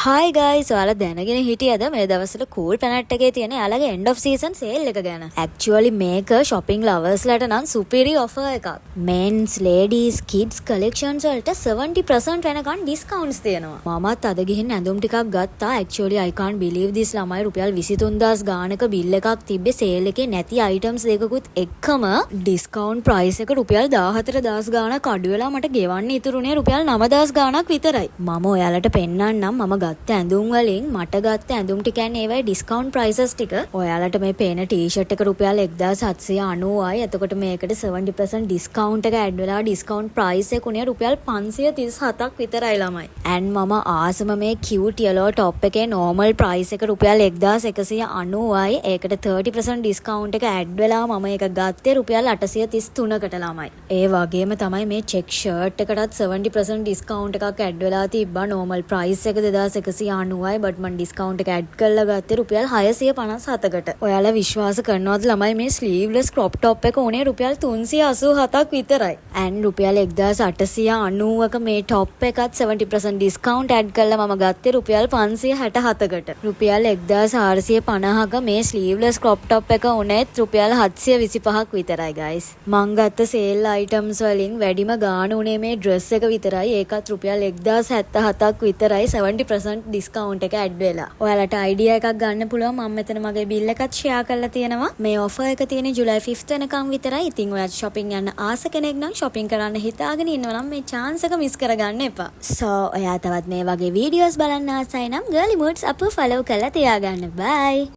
හයි guys ඔයාලා දැනගෙන හිටියද මේ දවස්වල කූල් පැනට් එකේ තියෙන යාළගේ end of season sale එක ගැන? Actually මේක shopping lovers ලට නම් superi offer එකක්. Men's, ladies, kids collections වලට 70% වෙනකන් discounts තියෙනවා. මමත් අද ගිහින් ඇඳුම් ටිකක් ගත්තා. Actually I can't believe this ළමයි රුපියල් 23000 ගානක bill එකක් තිබ්බේ sale එකේ නැති items දෙකකුත් එක්කම discount price එක රුපියල් 14000 ගානක් අඩු වෙලා මට ගෙවන්න ඉතුරුනේ රුපියල් 9000 ගානක් විතරයි. මම ඔයාලට පෙන්නන්නම් මම ගත්ත ඇඳුම් වලින් මට ගත්ත ඇඳුම් ටික කියන්නේ ඒවයි ඩිස්කවුන්ට් ප්‍රයිසස් ටික. ඔයාලට මේ පේන ටී-ෂර්ට් එක රුපියල් 1790යි. එතකොට මේකට 70% ඩිස්කවුන්ට් එක ඇඩ් වෙලා ඩිස්කවුන්ට් ප්‍රයිස් එක උනේ රුපියල් 537ක් විතරයි ළමයි. and මම ආසම මේ cute yellow top එකේ normal price එක රුපියල් 1190යි. ඒකට 30% ඩිස්කවුන්ට් එක ඇඩ් වෙලා මම ඒක ගත්තේ රුපියල් 833කට ළමයි. ඒ වගේම තමයි මේ චෙක් ෂර්ට් එකටත් 70% ඩිස්කවුන්ට් එකක් ඇඩ් වෙලා තිබ්බා. normal price එක 2190යි but මම ඩිස්කවුන්ට් එක ඇඩ් කරලා ගත්තේ රුපියල් 657කට. ඔයාලා විශ්වාස කරනවද ළමයි මේ ස්ලීව්ලෙස් ක්‍රොප් টොප් එක උනේ රුපියල් 387ක් විතරයි. and රුපියල් 1890ක මේ টොප් එකත් 70% ඩිස්කවුන්ට් ඇඩ් කරලා මම ගත්තේ රුපියල් 567කට. රුපියල් 1450ක මේ ස්ලීව්ලෙස් ක්‍රොප් টොප් එක උනේත් රුපියල් 725ක් විතරයි guys. මං ගත්ත සේල් අයිටම්ස් වලින් වැඩිම ගාණ උනේ මේ ඩ්‍රෙස් එක විතරයි. ඒකත් රුපියල් 1077ක් විතරයි 70% ඩිස්කවුන්ට් එක ඇඩ් වෙලා. ඔයාලට අයිඩියා එකක් ගන්න පුළුවන්. මම මෙතන මගේ බිල් එකත් ෂෙයා කරලා තියෙනවා. මේ ඔෆර් එක තියෙන්නේ ජූලයි 5th වෙනකම් විතරයි. ඉතින් ඔයාලා shopping යන්න ආස කෙනෙක් නම් shopping කරන්න හිතාගෙන ඉන්නවා නම් මේ chance එක මිස් කරගන්න එපා. So ඔයා තවත් මේ වගේ videos බලන්න ආසයි නම් girly moods අපව follow කරලා තියාගන්න. Bye.